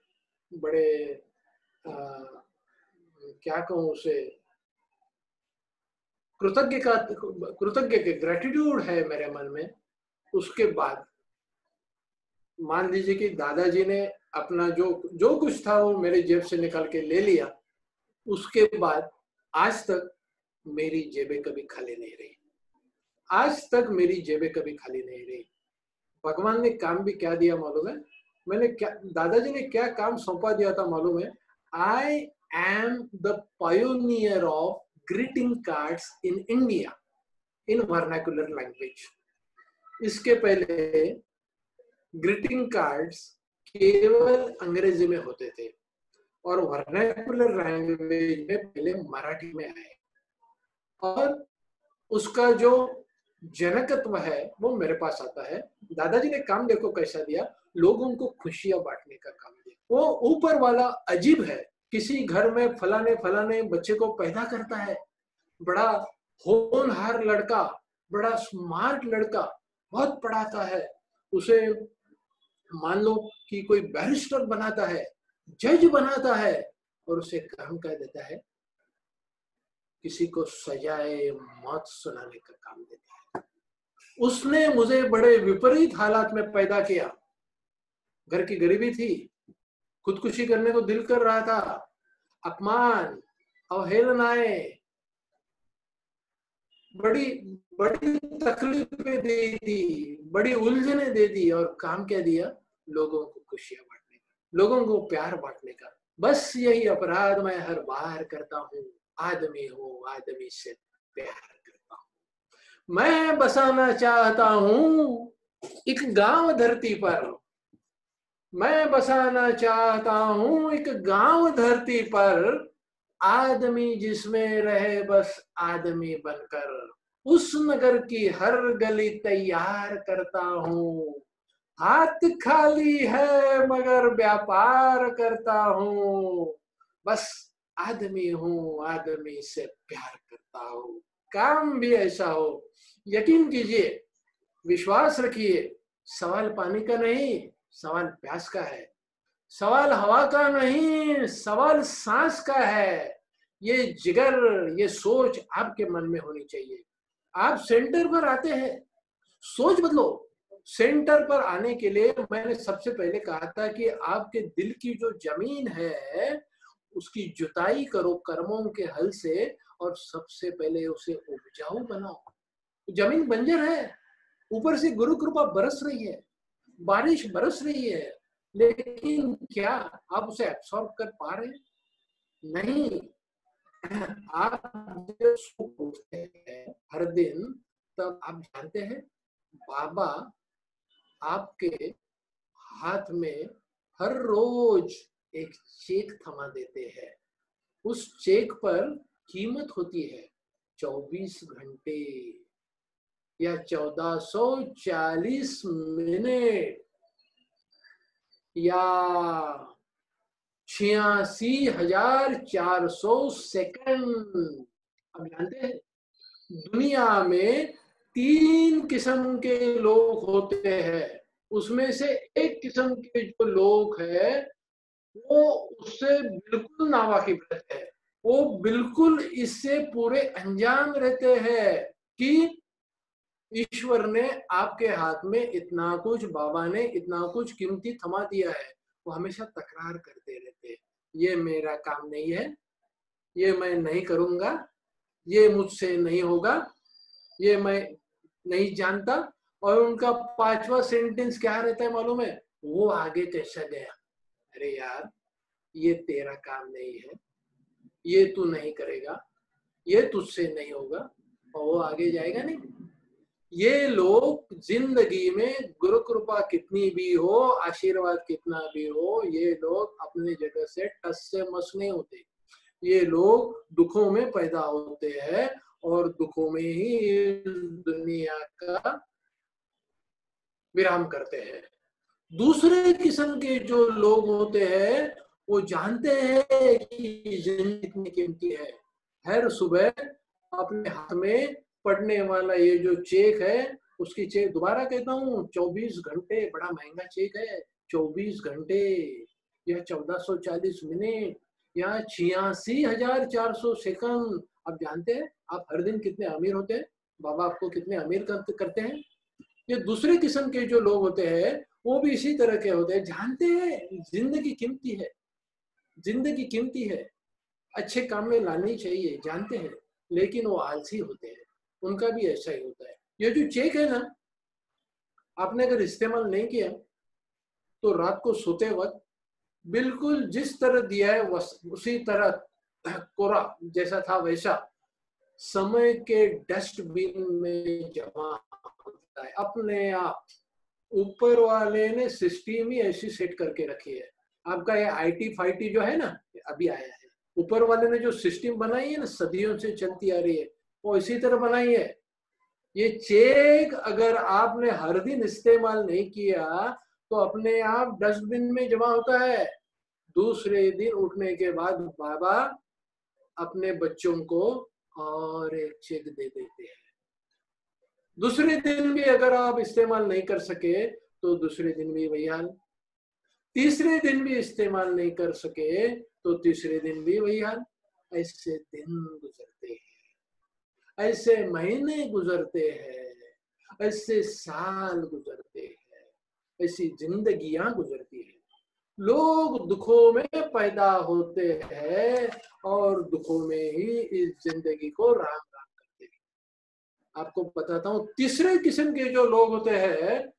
बड़े आ, क्या कहूँ उसे, कृतज्ञ के ग्रेटिट्यूड है मेरे मन में। उसके बाद मान लीजिए कि दादाजी ने अपना जो जो कुछ था वो मेरे जेब से निकाल के ले लिया। उसके बाद आज तक मेरी जेबें कभी खाली नहीं रही, आज तक मेरी जेबें कभी खाली नहीं रही। भगवान ने काम भी क्या दिया मालूम है? मैंने क्या, दादाजी ने क्या काम सौंपा दिया था मालूम है? I am the pioneer of greeting cards in India in vernacular language. इसके पहले ग्रीटिंग कार्ड्स केवल अंग्रेजी में होते थे और वर्नाकुलर लैंग्वेज में पहले मराठी में आए, और उसका जो जनकत्व है वो मेरे पास आता है। दादाजी ने काम देखो कैसा दिया, लोगों को खुशियां बांटने का काम दिया। वो ऊपर वाला अजीब है, किसी घर में फलाने फलाने बच्चे को पैदा करता है, बड़ा होनहार लड़का, बड़ा स्मार्ट लड़का, बहुत पढ़ाता है, उसे मान लो कि कोई बैरिस्टर बनाता है, जज बनाता है, और उसे काम कर देता है किसी को सजाए मौत सुनाने का काम देता है। उसने मुझे बड़े विपरीत हालात में पैदा किया, घर की गरीबी थी, खुदकुशी करने को दिल कर रहा था, अपमान, अवहेलनाएं, बड़ी बड़ी तकलीफें दी थी, बड़ी उलझने दे दी, और काम क्या दिया? लोगों को खुशियां बांटने का, लोगों को प्यार बांटने का। बस यही अपराध मैं हर बार करता हूँ। आदमी हूँ, आदमी से प्यार करता हूँ। मैं बसाना चाहता हूँ एक गांव धरती पर, मैं बसाना चाहता हूँ एक गांव धरती पर, आदमी जिसमें रहे बस आदमी बनकर, उस नगर की हर गली तैयार करता हूँ। हाथ खाली है मगर व्यापार करता हूँ, बस आदमी हूँ, आदमी से प्यार करता हूँ। काम भी ऐसा हो। यकीन कीजिए, विश्वास रखिए, सवाल पानी का नहीं, सवाल प्यास का है। सवाल हवा का नहीं, सवाल सांस का है। ये जिगर, ये सोच आपके मन में होनी चाहिए। आप सेंटर पर आते हैं, सोच बदलो। सेंटर पर आने के लिए मैंने सबसे पहले कहा था कि आपके दिल की जो जमीन है उसकी जुताई करो कर्मों के हल से, और सबसे पहले उसे उपजाऊ बनाओ। जमीन बंजर है, ऊपर से गुरु कृपा बरस रही है, बारिश बरस रही है, लेकिन क्या आप उसे एब्सॉर्ब कर पा रहे हैं? नहीं। आप जब सुबह उठते हैं हर दिन, तब आप जानते हैं बाबा आपके हाथ में हर रोज एक चेक थमा देते हैं। उस चेक पर कीमत होती है 24 घंटे या 1440 मिनट या 86,400 सेकंड। अब जानते हैं दुनिया में 3 किस्म के लोग होते हैं, उसमें से एक किस्म के जो लोग हैं वो उससे बिल्कुल नावाकिफ रहते हैं। वो बिल्कुल इससे पूरे अनजान रहते हैं कि ईश्वर ने आपके हाथ में इतना कुछ, बाबा ने इतना कुछ कीमती थमा दिया है। वो हमेशा तकरार करते रहते हैं, ये मेरा काम नहीं है, ये मैं नहीं करूंगा, ये मुझसे नहीं होगा, ये मैं नहीं जानता। और उनका 5वां सेंटेंस क्या रहता है मालूम है? वो आगे कैसा गया? अरे यार, ये तेरा काम नहीं है, ये तू नहीं करेगा, ये तुझसे नहीं होगा, और वो आगे जाएगा नहीं। ये लोग जिंदगी में गुरु कृपा कितनी भी हो, आशीर्वाद कितना भी हो, ये लोग अपनी जगह से टस से मस नहीं होते। ये लोग दुखों में पैदा होते हैं और दुखों में ही इस दुनिया का विराम करते हैं। दूसरे किस्म के जो लोग होते हैं वो जानते हैं कि जिंदगी कितनी कीमती है। हर सुबह अपने हाथ में पड़ने वाला ये जो चेक है, उसकी चेक दोबारा कहता हूँ, 24 घंटे, बड़ा महंगा चेक है। 24 घंटे या 1440 मिनट या 86,400 सेकंड। आप जानते हैं आप हर दिन कितने अमीर होते हैं? बाबा आपको कितने अमीर करते हैं। ये दूसरे किस्म के जो लोग होते हैं वो भी इसी तरह के होते हैं, जानते हैं जिंदगी कीमती है, जिंदगी कीमती है, अच्छे काम में लानी चाहिए, जानते हैं, लेकिन वो आलसी होते हैं। उनका भी ऐसा ही होता है। ये जो चेक है ना, आपने अगर इस्तेमाल नहीं किया तो रात को सोते वक्त बिल्कुल जिस तरह दिया है उसी तरह कोरा जैसा था वैसा समय के डस्टबिन में जमा होता है अपने आप। ऊपर वाले ने सिस्टम ही ऐसी सेट करके रखी है। आपका ये आईटी फाईटी जो है ना, अभी आया है। ऊपर वाले ने जो सिस्टम बनाई है ना, सदियों से चलती आ रही है, वो इसी तरह बनाई है। ये चेक अगर आपने हर दिन इस्तेमाल नहीं किया तो अपने आप डस्टबिन में जमा होता है। दूसरे दिन उठने के बाद बाबा अपने बच्चों को और एक चेक दे देते हैं। दूसरे दिन भी अगर आप इस्तेमाल नहीं कर सके तो दूसरे दिन भी वही हाल। तीसरे दिन भी इस्तेमाल नहीं कर सके तो तीसरे दिन भी वही हाल। ऐसे दिन गुजरते हैं, ऐसे महीने गुजरते हैं, ऐसे साल गुजरते हैं, ऐसी जिंदगियां गुजरती हैं। लोग दुखों में पैदा होते हैं और दुखों में ही इस जिंदगी को राम राम करते हैं। आपको बताता हूँ, तीसरे किस्म के जो लोग होते हैं,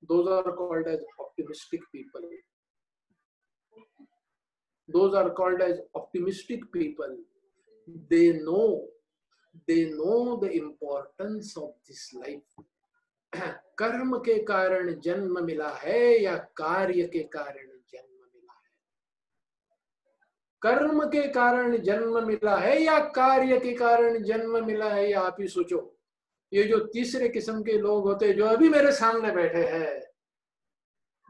those are called as optimistic people. Those are called as optimistic people. They know the importance of this life. कर्म के कारण जन्म मिला है या कार्य के कारण जन्म मिला है? कर्म के कारण जन्म मिला है या कार्य के कारण जन्म मिला है, या आप ही सोचो। ये जो तीसरे किस्म के लोग होते हैं जो अभी मेरे सामने बैठे हैं,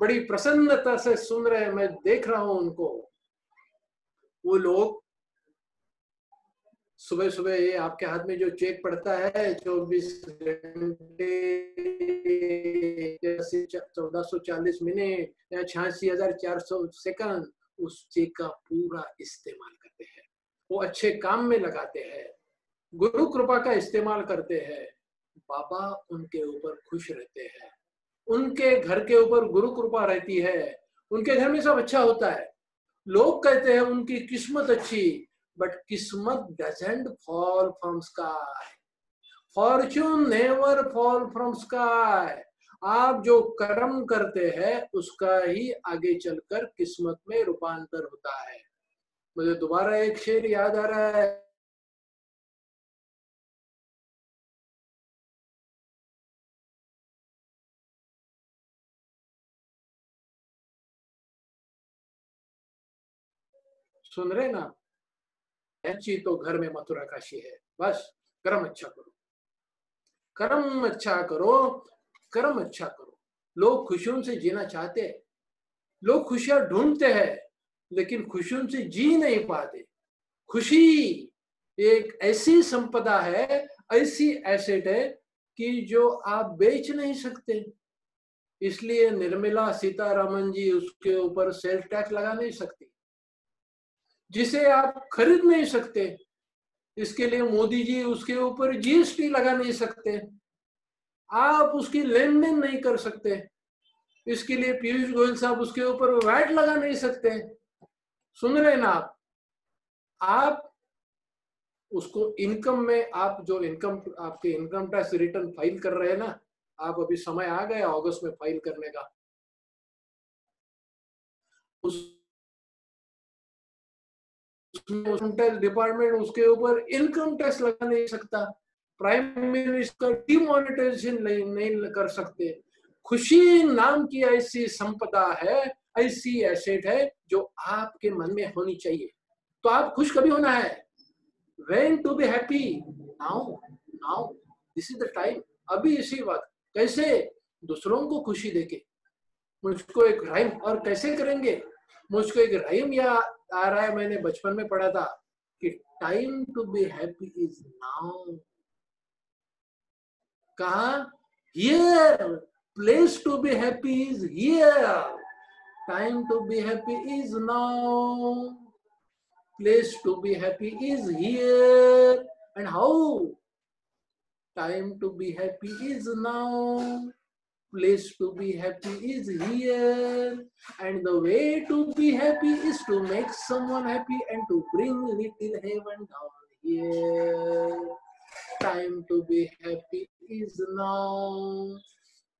बड़ी प्रसन्नता से सुन रहे हैं, मैं देख रहा हूं उनको। वो लोग सुबह सुबह ये आपके हाथ में जो चेक पड़ता है 24 घंटे 1440 मिनट या 86,400 सेकंड, उस चेक का पूरा इस्तेमाल करते हैं। वो अच्छे काम में लगाते हैं, गुरु कृपा का इस्तेमाल करते हैं। बाबा उनके ऊपर खुश रहते हैं, उनके घर के ऊपर गुरु कृपा रहती है, उनके घर में सब अच्छा होता है। लोग कहते हैं उनकी किस्मत अच्छी, बट किस्मत doesn't fall from sky, Fortune never fall from sky. आप जो कर्म करते हैं उसका ही आगे चलकर किस्मत में रूपांतर होता है। मुझे दोबारा एक शेर याद आ रहा है, सुन रहे ना? ऐसी तो घर में मथुरा काशी है। बस कर्म अच्छा करो, कर्म अच्छा करो, कर्म अच्छा करो। लोग खुशियों से जीना चाहते हैं, लोग खुशियां ढूंढते हैं, लेकिन खुशियों से जी नहीं पाते। खुशी एक ऐसी संपदा है, ऐसी एसेट है कि जो आप बेच नहीं सकते। इसलिए निर्मला सीतारमन जी उसके ऊपर सेल्स टैक्स लगा नहीं सकती। जिसे आप खरीद नहीं सकते, इसके लिए मोदी जी उसके ऊपर जीएसटी लगा नहीं सकते। आप उसकी लेन देन नहीं कर सकते, इसके लिए पीयूष गोयल साहब उसके ऊपर वैट लगा नहीं सकते। सुन रहे ना आप उसको इनकम में, आप जो इनकम, आपके इनकम टैक्स रिटर्न फाइल कर रहे हैं ना, आप अभी समय आ गया अगस्त में फाइल करने का। उस इनकम टैक्स डिपार्टमेंट उसके ऊपर इनकम टैक्स लगा नहीं सकता। प्राइम मिनिस्टर डिमोनेटाइजेशन नहीं कर सकते। खुशी नाम की ऐसी संपदा है, ऐसी एसेट है जो आपके मन में होनी चाहिए। तो आप खुश कभी होना है? When to be happy? Now, this is the time. अभी इसी वक्त। कैसे? दूसरों को खुशी देके। मुझको एक राइम, और कैसे करेंगे? मुझको एक राइम याद आ रहा है, मैंने बचपन में पढ़ा था कि time to be happy is now. कहा? Here. Place to be happy is here. Time to be happy is now. Place to be happy is here. And how? Time to be happy is now. Place to be happy is here. And the way to be happy is to make someone happy and to bring little heaven down here. Time to be happy is now.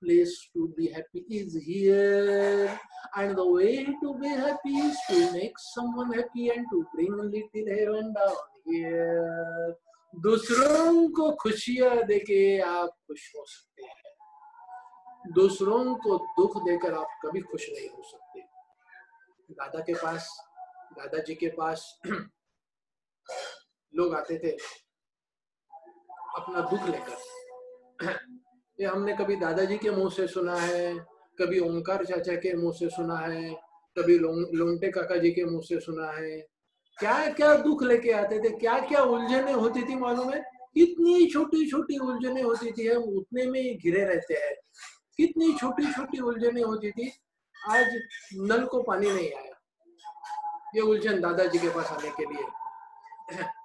Place to be happy is here, and the way to be happy is to make someone happy and to bring a little heaven down here. दूसरों को खुशियां देके आप खुश हो सकते हैं, दूसरों को दुख देकर आप कभी खुश नहीं हो सकते। दादाजी के पास लोग आते थे अपना दुख लेकर। ये हमने कभी दादाजी के मुंह से सुना है, कभी ओंकार चाचा के मुंह से सुना है, कभी लोंटे काका जी के मुंह से सुना है। क्या क्या दुख लेके आते थे, क्या क्या उलझने होती थी मालूम है? कितनी छोटी छोटी उलझने होती थी, हम उतने में ही घिरे रहते हैं। कितनी छोटी छोटी उलझने होती थी। आज नल को पानी नहीं आया, ये उलझन दादाजी के पास आने के लिए।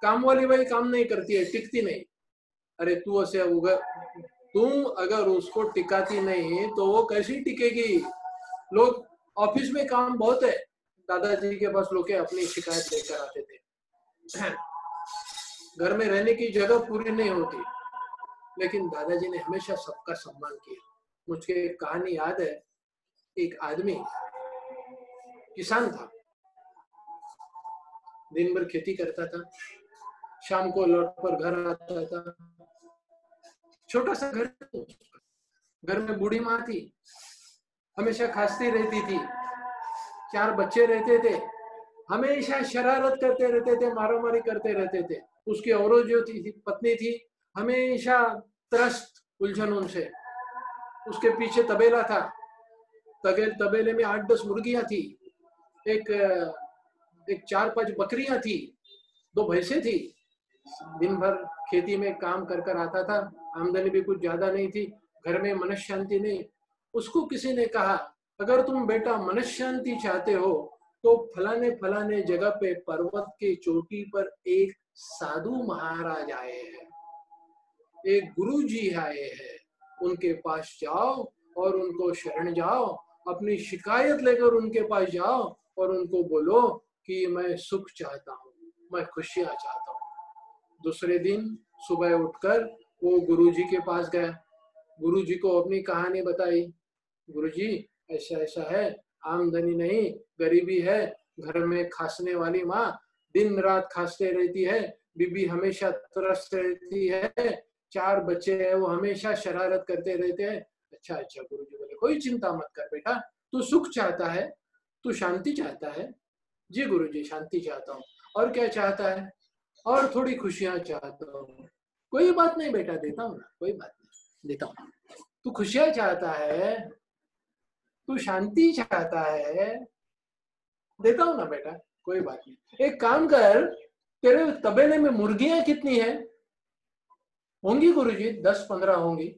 काम वाली भाई काम नहीं करती है, टिकती नहीं। अरे तू ऐसे तुम अगर उसको टिकाती नहीं तो वो कैसी टिकेगी? लोग ऑफिस में काम बहुत है, दादाजी के पास लोग अपनी शिकायत लेकर आते थे। घर में रहने की जगह पूरी नहीं होती, लेकिन दादाजी ने हमेशा सबका सम्मान किया। मुझे एक कहानी याद है, एक आदमी किसान था, दिन भर खेती करता था, शाम को लौट कर घर आता था। छोटा सा घर में बूढ़ी माँ थी, हमेशा खांसती रहती थी, 4 बच्चे रहते थे, हमेशा शरारत करते रहते थे, मारामारी करते रहते थे। उसकी औरत जो थी पत्नी थी, हमेशा त्रस्त उलझन उनसे। उसके पीछे तबेला था, तबेले में 8-10 मुर्गियां थी, एक 4-5 बकरियां थी, 2 भैंसे थी। दिन भर खेती में काम कर आता था, आमदनी भी कुछ ज्यादा नहीं थी, घर में मन शांति नहीं। उसको किसी ने कहा, अगर तुम बेटा मन शांति चाहते हो तो फलाने जगह पे पर्वत की चोटी पर एक साधु महाराज आए हैं, एक गुरु जी आए हैं, उनके पास जाओ और उनको शरण जाओ, अपनी शिकायत लेकर उनके पास जाओ और उनको बोलो कि मैं सुख चाहता हूँ, मैं खुशियां चाहता हूँ। दूसरे दिन सुबह उठकर वो गुरुजी के पास गया, गुरुजी को अपनी कहानी बताई। गुरुजी ऐसा ऐसा है, आमदनी नहीं, गरीबी है, घर में खांसने वाली माँ दिन रात खांसते रहती है, बीबी हमेशा त्रस्त रहती है, 4 बच्चे हैं, वो हमेशा शरारत करते रहते हैं। अच्छा गुरुजी बोले, कोई चिंता मत कर बेटा, तू सुख चाहता है, तू शांति चाहता है? जी गुरुजी, शांति चाहता हूँ। और क्या चाहता है? और थोड़ी खुशियां चाहता हूँ। कोई बात नहीं बेटा, देता हूँ ना, कोई बात नहीं, देता हूँ। तू खुशियां चाहता है, तू शांति चाहता है, देता हूँ ना बेटा, कोई बात नहीं। एक काम कर, तेरे तबेले में मुर्गियां कितनी है? होंगी गुरुजी 10-15 होंगी।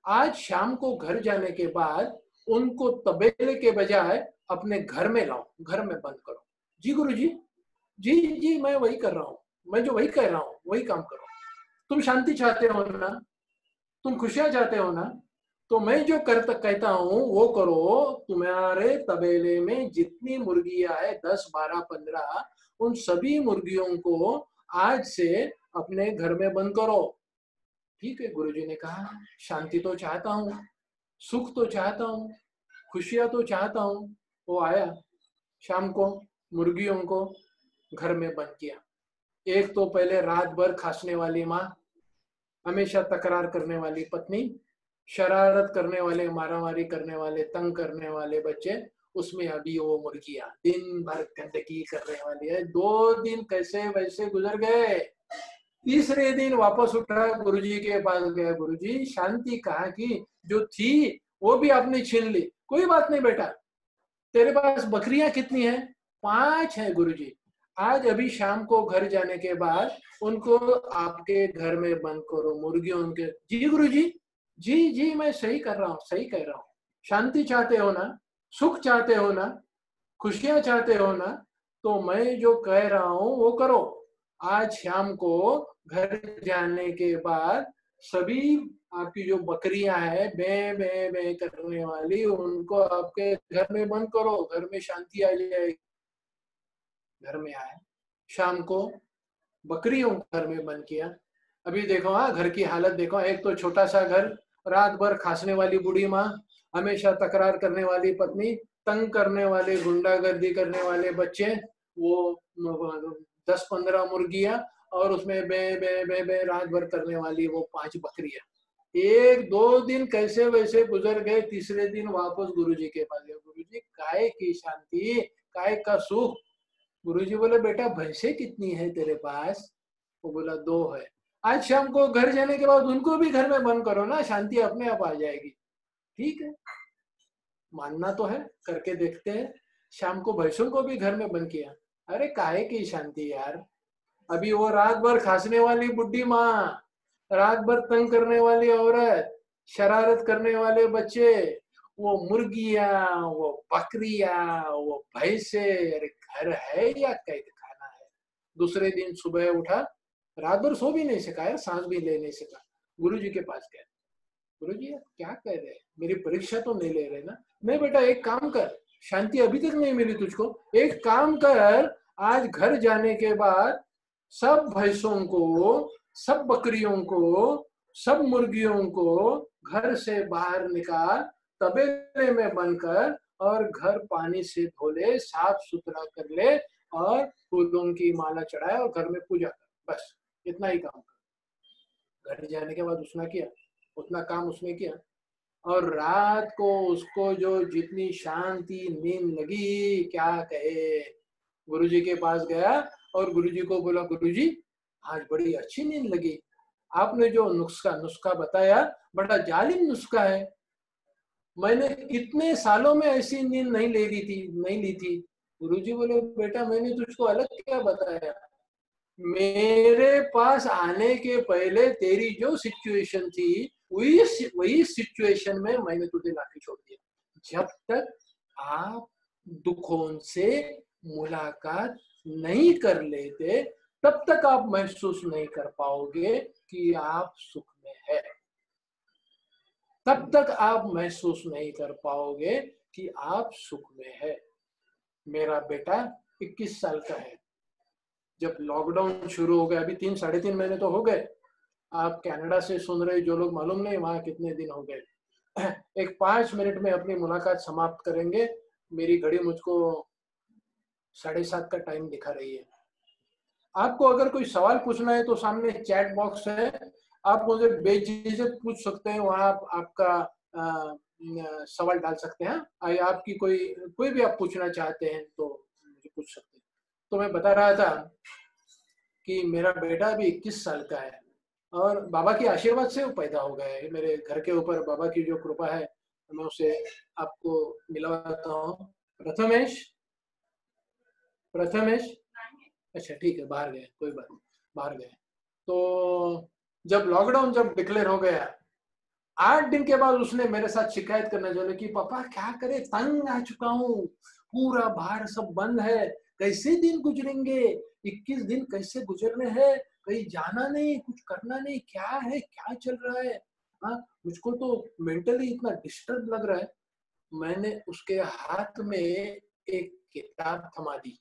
आज शाम को घर जाने के बाद उनको तबेले के बजाय अपने घर में लाओ, घर में बंद करो। जी गुरुजी, जी मैं वही कर रहा हूँ, मैं जो वही कह रहा हूँ वही काम करो। तुम शांति चाहते हो ना, तुम खुशियां चाहते हो ना, तो मैं जो कहता हूँ वो करो। तुम्हारे तबेले में जितनी मुर्गियां है 10, 12, 15, उन सभी मुर्गियों को आज से अपने घर में बंद करो। ठीक है, गुरुजी ने कहा, शांति तो चाहता हूँ, सुख तो चाहता हूँ, खुशियां तो चाहता हूँ। वो आया, शाम को मुर्गियों को घर में बंद किया। एक तो पहले रात भर खांसने वाली माँ, हमेशा तकरार करने वाली पत्नी, शरारत करने वाले, मारामारी करने वाले, तंग करने वाले बच्चे, उसमें अभी वो मुर्गियां दिन भर गंदगी करने वाली है। 2 दिन कैसे वैसे गुजर गए। तीसरे दिन वापस उठा, गुरुजी के पास गया, गुरुजी शांति कहाँ की, जो थी वो भी आपने छीन ली। कोई बात नहीं बेटा, तेरे पास बकरियां कितनी है? 5 है गुरुजी। आज अभी शाम को घर जाने के बाद उनको आपके घर में बंद करो, मुर्गियों उनके। जी गुरुजी, जी जी मैं सही कर रहा हूँ, सही कह रहा हूँ। शांति चाहते हो ना, सुख चाहते हो ना, खुशियां चाहते हो ना, तो मैं जो कह रहा हूँ वो करो। आज शाम को घर जाने के बाद सभी आपकी जो बकरियां हैं बे बे बे करने वाली, उनको आपके घर में बंद करो, घर में शांति आ जाएगी। घर में आए, शाम को बकरियों को घर में बंद किया। अभी देखो, हाँ घर की हालत देखो। एक तो छोटा सा घर, रात भर खांसने वाली बूढ़ी माँ, हमेशा तकरार करने वाली पत्नी, तंग करने वाले, गुंडागर्दी करने वाले बच्चे, वो 10-15 मुर्गियां, और उसमें बे बे बे बे रात भर करने वाली वो 5 बकरियां। 1-2 दिन कैसे वैसे गुजर गए। तीसरे दिन वापस गुरुजी के पास गए, गुरुजी काय की शांति, काय का सुख। गुरुजी बोले, बेटा भैंसे कितनी है तेरे पास? वो बोला 2 है। आज शाम को घर जाने के बाद उनको भी घर में बंद करो ना, शांति अपने आप आ जाएगी। ठीक है, मानना तो है, करके देखते हैं। शाम को भैंसों को भी घर में बंद किया। अरे काहे की शांति यार, अभी वो रात भर खांसने वाली बुढ़ी माँ, रात भर तंग करने वाली औरत, शरारत करने वाले बच्चे, वो मुर्गियां, वो बकरियां, वो भैंसे, अरे घर है या कैद खाना है। दूसरे दिन सुबह उठा, रात भर सो भी नहीं सका यार, सांस भी ले नहीं सका। गुरुजी के पास गया, गुरुजी क्या कह रहे हैं, मेरी परीक्षा तो नहीं ले रहे ना? नहीं बेटा, एक काम कर, शांति अभी तक नहीं मिली तुझको, एक काम कर, आज घर जाने के बाद सब भैंसों को, सब बकरियों को, सब मुर्गियों को घर से बाहर निकाल, तबेले में बंद कर, और घर पानी से धो ले, साफ सुथरा कर ले, और फूलों की माला चढ़ाए और घर में पूजा कर। बस इतना ही काम कर। घर जाने के बाद उसने किया, उतना काम उसने किया, और रात को उसको जो जितनी शांति नींद लगी क्या कहे। गुरुजी के पास गया और गुरुजी को बोला, गुरुजी आज बड़ी अच्छी नींद लगी, आपने जो नुस्खा बताया बड़ा जालिम नुस्खा है, मैंने कितने सालों में ऐसी नींद नहीं ली थी। गुरुजी बोले, बेटा मैंने तुझको अलग क्या बताया, मेरे पास आने के पहले तेरी जो सिचुएशन थी वही सिचुएशन में मैंने तुझे लाके छोड़ दिया। जब तक आप दुखों से मुलाकात नहीं कर लेते, तब तक आप महसूस नहीं कर पाओगे कि आप सुख में है। तब तक आप महसूस नहीं कर पाओगे कि आप सुख में है। मेरा बेटा 21 साल का है, जब लॉकडाउन शुरू हो गया, अभी 3-3.5 महीने तो हो गए, आप कनाडा से सुन रहे जो लोग, मालूम नहीं वहां कितने दिन हो गए। एक 5 मिनट में अपनी मुलाकात समाप्त करेंगे। मेरी घड़ी मुझको 7:30 का टाइम दिखा रही है। आपको अगर कोई सवाल पूछना है तो सामने चैट बॉक्स है, आप मुझे बेझिझक पूछ सकते हैं, वहां आप आपका सवाल डाल सकते हैं। आपकी कोई भी आप पूछना चाहते हैं तो मुझे पूछ सकते हैं। तो मैं बता रहा था कि मेरा बेटा भी 21 साल का है, और बाबा के आशीर्वाद से वो पैदा हो गया है। मेरे घर के ऊपर बाबा की जो कृपा है, मैं उसे आपको मिलवाता हूँ। प्रथमेश, अच्छा ठीक है, बाहर गए, कोई बात नहीं, बाहर गए। तो जब लॉकडाउन जब डिक्लेयर हो गया, 8 दिन के बाद उसने मेरे साथ शिकायत करना चालू कि पापा क्या करे, तंग आ चुका हूँ, पूरा बाहर सब बंद है, कैसे दिन गुजरेंगे, 21 दिन कैसे गुजरने हैं, कहीं जाना नहीं, कुछ करना नहीं, क्या है, क्या चल रहा है। हाँ, मुझको तो मेंटली इतना डिस्टर्ब लग रहा है। मैंने उसके हाथ में एक किताब थमा दी,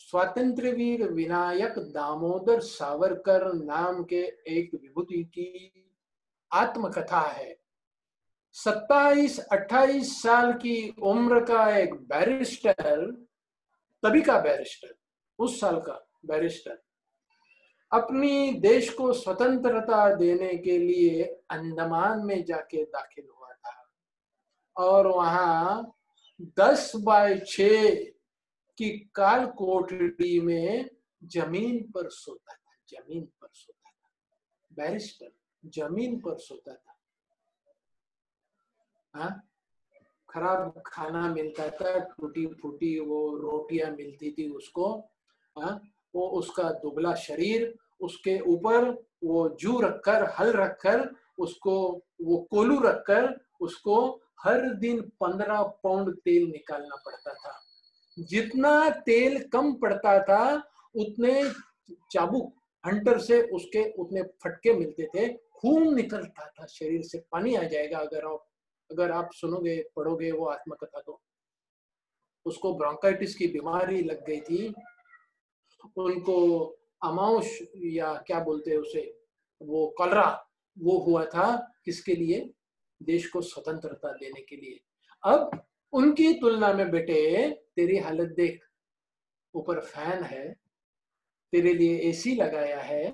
स्वातंत्र वीर विनायक दामोदर सावरकर नाम के एक विभूति की आत्मकथा है। 27-28 साल की उम्र का एक बैरिस्टर, तभी का बैरिस्टर, उस साल का बैरिस्टर, अपनी देश को स्वतंत्रता देने के लिए अंडमान में जाके दाखिल हुआ था और वहां 10x6 की काल कोठरी में जमीन पर सोता था, जमीन पर सोता था, बैरिस्टर जमीन पर सोता था। हाँ, खराब खाना मिलता था, टूटी फूटी वो रोटियां मिलती थी उसको। हाँ, वो उसका दुबला शरीर, उसके ऊपर वो जू रखकर, हल रखकर, उसको वो कोलू रखकर उसको हर दिन 15 पाउंड तेल निकालना पड़ता था। जितना तेल कम पड़ता था उतने चाबुक हंटर से उसके उतने फटके मिलते थे, खून निकलता था, शरीर से पानी आ जाएगा अगर आप सुनोगे पढ़ोगे वो आत्मकथा। तो उसको ब्रोंकाइटिस की बीमारी लग गई थी, उनको अमाउश या क्या बोलते हैं उसे, वो कलरा, वो हुआ था। किसके लिए? देश को स्वतंत्रता देने के लिए। अब उनकी तुलना में बेटे तेरी हालत देख, ऊपर फैन है, तेरे लिए एसी लगाया है,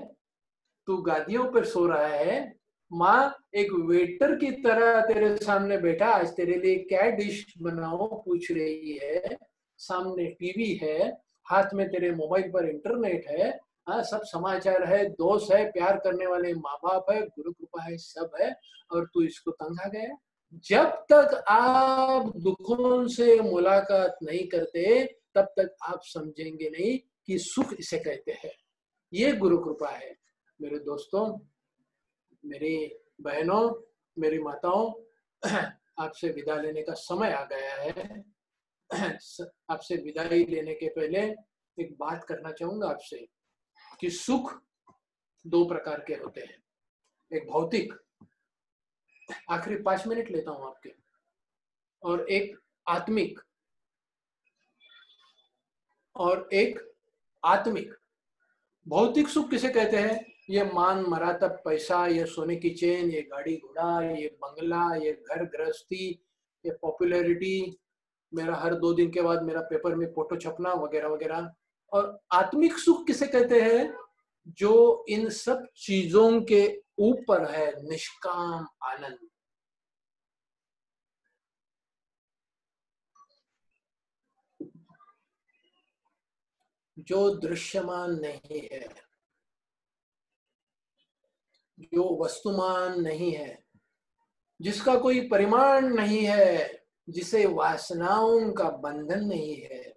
तू गादियों पर सो रहा है, माँ एक वेटर की तरह तेरे सामने बैठा, आज तेरे लिए क्या डिश बनाओ पूछ रही है, सामने टीवी है, हाथ में तेरे मोबाइल पर इंटरनेट है, हाँ सब समाचार है, दोस्त है, प्यार करने वाले माँ बाप है, गुरु कृपा है, सब है, और तू इसको तंग आ गया। जब तक आप दुखों से मुलाकात नहीं करते तब तक आप समझेंगे नहीं कि सुख इसे कहते हैं। ये गुरु कृपा है। मेरे दोस्तों, मेरी बहनों, मेरी माताओं, आपसे विदा लेने का समय आ गया है। आपसे विदाई लेने के पहले एक बात करना चाहूंगा आपसे कि सुख दो प्रकार के होते हैं, एक भौतिक, आखिरी 5 मिनट लेता हूं आपके, और एक आत्मिक, और एक आत्मिक। भौतिक सुख किसे कहते हैं? ये मान मरातब पैसा, ये सोने की चेन, ये गाड़ी घोड़ा, ये बंगला, ये घर गृहस्थी, ये पॉपुलैरिटी, मेरा हर 2 दिन के बाद मेरा पेपर में फोटो छपना वगैरह वगैरह। और आत्मिक सुख किसे कहते हैं? जो इन सब चीजों के ऊपर है, निष्काम आनंद। जो दृश्यमान नहीं है, जो वस्तुमान नहीं है, जिसका कोई परिमाण नहीं है, जिसे वासनाओं का बंधन नहीं है,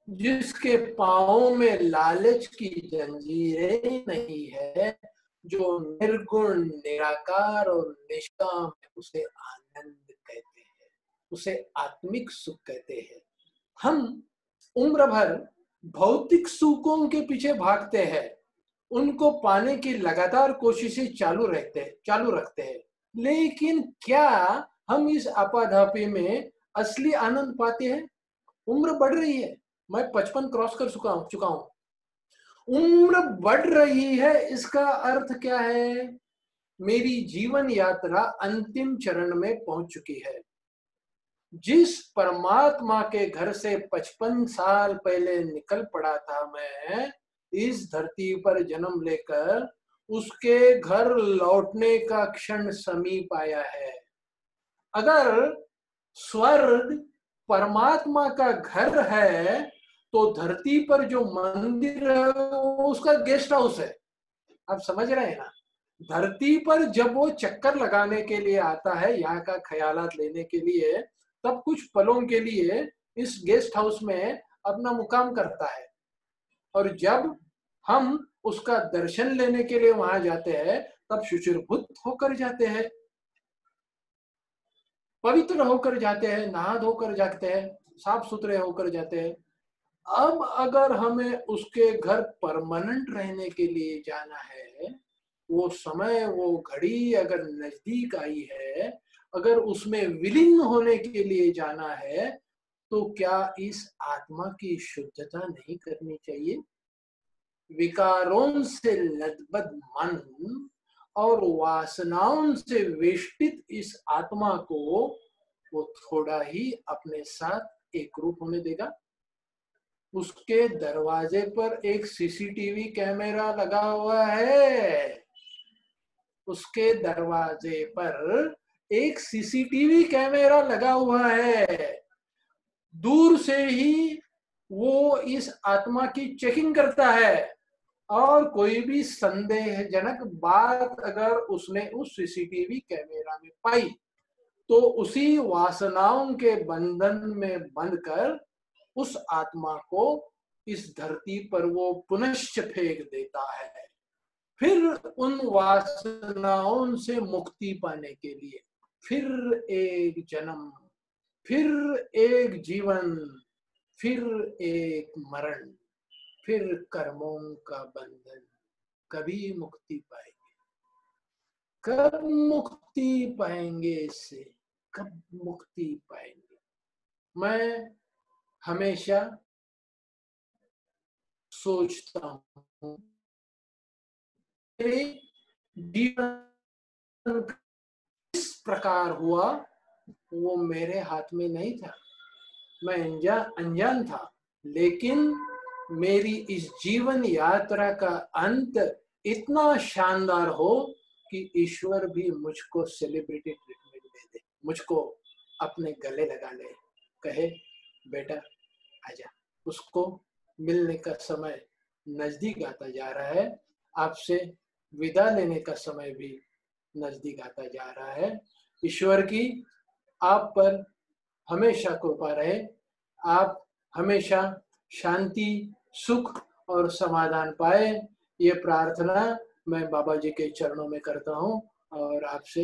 जिसके पांवों में लालच की जंजीरें नहीं है, जो निर्गुण निराकार और निष्काम है, उसे आनंद कहते हैं, उसे आत्मिक सुख कहते हैं। हम उम्र भर भौतिक सुखों के पीछे भागते हैं, उनको पाने की लगातार कोशिशें चालू रखते हैं, लेकिन क्या हम इस आपाधापी में असली आनंद पाते हैं? उम्र बढ़ रही है, मैं 55 क्रॉस कर चुका हूं। उम्र बढ़ रही है, इसका अर्थ क्या है? मेरी जीवन यात्रा अंतिम चरण में पहुंच चुकी है। जिस परमात्मा के घर से 55 साल पहले निकल पड़ा था मैं इस धरती पर जन्म लेकर, उसके घर लौटने का क्षण समीप आया है। अगर स्वर्ग परमात्मा का घर है तो धरती पर जो मंदिर है वो उसका गेस्ट हाउस है। आप समझ रहे हैं ना? धरती पर जब वो चक्कर लगाने के लिए आता है, यहाँ का ख्यालात लेने के लिए, तब कुछ पलों के लिए इस गेस्ट हाउस में अपना मुकाम करता है, और जब हम उसका दर्शन लेने के लिए वहां जाते हैं तब शुचिर्भूत होकर जाते हैं, पवित्र होकर जाते हैं, नहा धोकर जाते हैं, साफ सुथरे होकर जाते हैं। अब अगर हमें उसके घर परमानेंट रहने के लिए जाना है, वो समय, वो घड़ी अगर नजदीक आई है, अगर उसमें विलीन होने के लिए जाना है, तो क्या इस आत्मा की शुद्धता नहीं करनी चाहिए? विकारों से लदबद मन और वासनाओं से वेष्टित इस आत्मा को वो थोड़ा ही अपने साथ एक रूप होने देगा। उसके दरवाजे पर एक सीसीटीवी कैमरा लगा हुआ है। उसके दरवाजे पर एक सीसीटीवी कैमरा लगा हुआ है। दूर से ही वो इस आत्मा की चेकिंग करता है और कोई भी संदेहजनक बात अगर उसने उस सीसीटीवी कैमरा में पाई तो उसी वासनाओं के बंधन में बंध कर उस आत्मा को इस धरती पर वो पुनश्च फेंक देता है। फिर उन वासनाओं से मुक्ति पाने के लिए फिर एक जन्म, फिर एक जीवन, फिर एक मरण, फिर कर्मों का बंधन। कभी मुक्ति पाएंगे? कब मुक्ति पाएंगे इससे? कब मुक्ति पाएंगे? मैं हमेशा सोचता हूँ मेरे जीवन किस प्रकार हुआ वो मेरे हाथ में नहीं था। मैं अनजान था, लेकिन मेरी इस जीवन यात्रा का अंत इतना शानदार हो कि ईश्वर भी मुझको सेलिब्रिटी ट्रीटमेंट दे दे, मुझको अपने गले लगा ले, कहे बेटा आजा। उसको मिलने का समय नजदीक आता जा रहा है, आपसे विदा लेने का समय भी नजदीक आता जा रहा है। ईश्वर की आप पर हमेशा कृपा रहे, आप हमेशा शांति, सुख और समाधान पाए, ये प्रार्थना मैं बाबा जी के चरणों में करता हूँ और आपसे